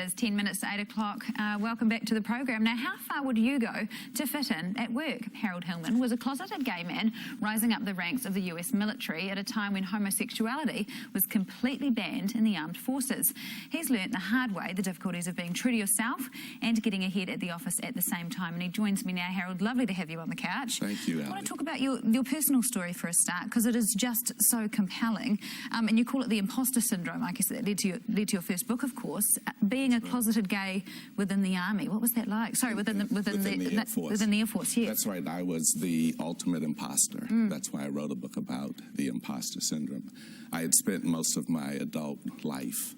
is 10 minutes to 8 o'clock. Welcome back to the program. Now, how far would you go to fit in at work? Harold Hillman was a closeted gay man rising up the ranks of the US military at a time when homosexuality was completely banned in the armed forces. He's learnt the hard way the difficulties of being true to yourself and getting ahead at the office at the same time. And he joins me now. Harold, lovely to have you on the couch. Thank you, Ali. I want to talk about your personal story for a start, because it is just so compelling. And you call it the imposter syndrome. I guess that led to your first book, of course. Being a closeted gay within the army, what was that like? Sorry, within the Air Force. Within the Air Force, yes. That's right. I was the ultimate imposter. That's why I wrote a book about the imposter syndrome. I had spent most of my adult life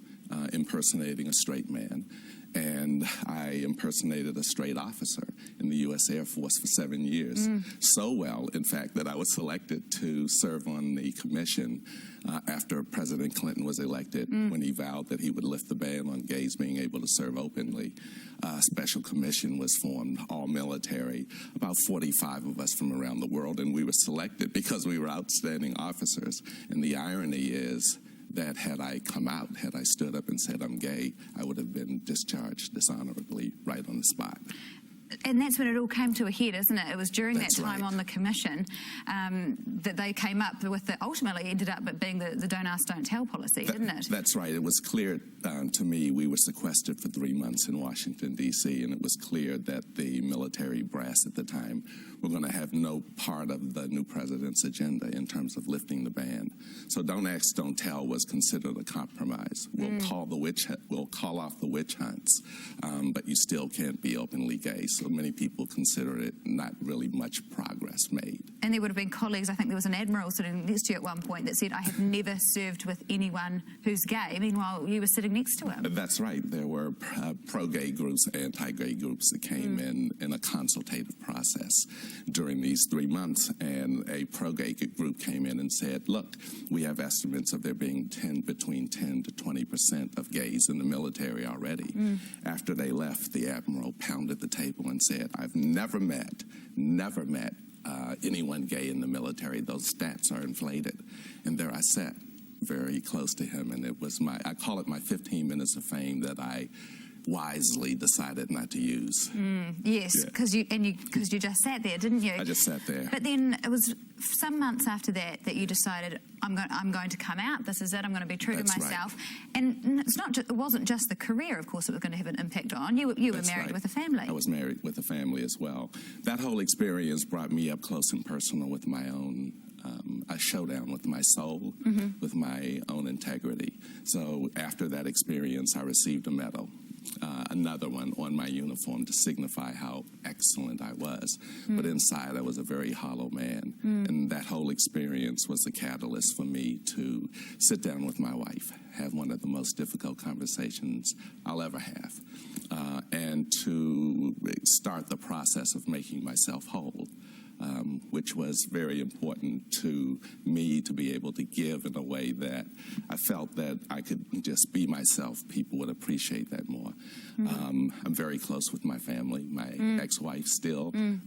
impersonating a straight man, and I impersonated a straight officer in the U.S. Air Force for 7 years. So well, in fact, that I was selected to serve on the commission after President Clinton was elected, when he vowed that he would lift the ban on gays being able to serve openly. A special commission was formed, all military, about 45 of us from around the world, and we were selected because we were outstanding officers. And the irony is that had I come out, had I stood up and said I'm gay, I would have been discharged dishonorably right on the spot. And that's when it all came to a head, isn't it? It was during that time on the commission that they came up with the, ultimately ended up being the don't ask, don't tell policy, didn't it? That's right. It was clear to me, we were sequestered for 3 months in Washington, D.C., and it was clear that the military brass at the time were going to have no part of the new president's agenda in terms of lifting the ban. So don't ask, don't tell was considered a compromise. We'll call off the witch hunts, but you still can't be openly gay. So many people consider it not really much progress made. And there would have been colleagues, I think there was an admiral sitting next to you at one point that said, I have never served with anyone who's gay. Meanwhile, you were sitting next to him. That's right. There were pro-gay groups, anti-gay groups that came in a consultative process during these 3 months. And a pro-gay group came in and said, look, we have estimates of there being between 10 to 20% of gays in the military already. After they left, the admiral pounded the table and said, I've never met anyone gay in the military. Those stats are inflated. And there I sat very close to him, and it was I call it my 15 minutes of fame that I wisely decided not to use. Yes, because you just sat there, didn't you? I just sat there. But then it was some months after that you decided, I'm going to come out. This is it. I'm going to be true to myself. Right. And it wasn't just the career, of course, it was going to have an impact on. You were married with a family. I was married with a family as well. That whole experience brought me up close and personal with my own a showdown with my soul, with my own integrity. So after that experience, I received a medal. Another one on my uniform to signify how excellent I was. But inside, I was a very hollow man. And that whole experience was a catalyst for me to sit down with my wife, have one of the most difficult conversations I'll ever have, and to start the process of making myself whole. Which was very important to me to be able to give in a way that I felt that I could just be myself. People would appreciate that more. I'm very close with my family, my ex-wife still, 2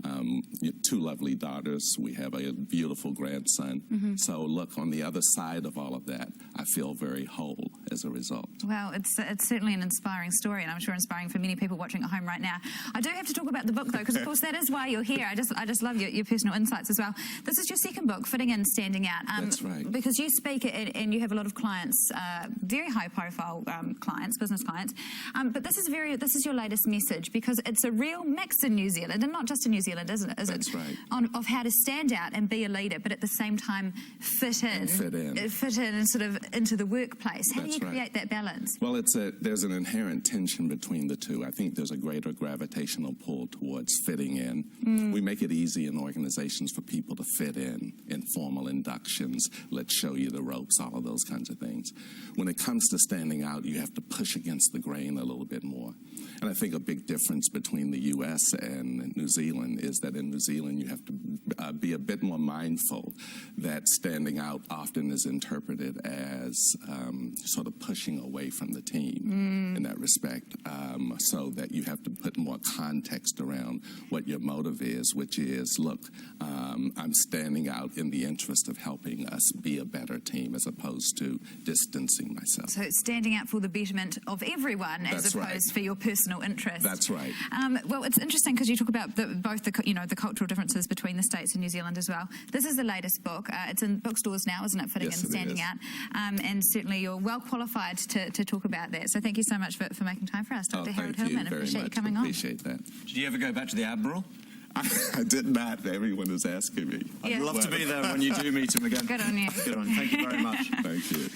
lovely daughters. We have a beautiful grandson. So look, on the other side of all of that, I feel very whole as a result. Well, it's certainly an inspiring story, and I'm sure inspiring for many people watching at home right now. I do have to talk about the book, though, because of course that is why you're here. I just love your personal insights as well. This is your second book, Fitting In, Standing Out. That's right. Because you speak and you have a lot of clients, very high-profile clients, business clients. But this is your latest message, because it's a real mix in New Zealand, and not just in New Zealand, isn't it? That's right. Of how to stand out and be a leader, but at the same time fit in and sort of into the workplace. How do you create that balance? Well, there's an inherent tension between the two. I think there's a greater gravitational pull towards fitting in. We make it easy in organizations for people to fit in formal inductions, let's show you the ropes, all of those kinds of things. When it comes to standing out, you have to push against the grain a little bit more. And I think a big difference between the U.S. and New Zealand is that in in New Zealand, you have to be a bit more mindful that standing out often is interpreted as sort of pushing away from the team in that respect, so that you have to put more context around what your motive is, which is, look, I'm standing out in the interest of helping us be a better team as opposed to distancing myself. So it's standing out for the betterment of everyone as That's opposed right. for your personal interest. That's right. Well, it's interesting because you talk about both the cultural differences between the States and New Zealand as well. This is the latest book. It's in bookstores now, isn't it? Fitting Yes, and it Standing is. Out. And certainly you're well qualified to talk about that. So thank you so much for making time for us, Dr. Harold Thank you Hillman. very Appreciate much. you coming on. Appreciate that. Did you ever go back to the Admiral? I did not. Everyone is asking me. Yeah. I'd love to be there when you do meet him again. Good on you. Good on you. Thank you very much. Thank you.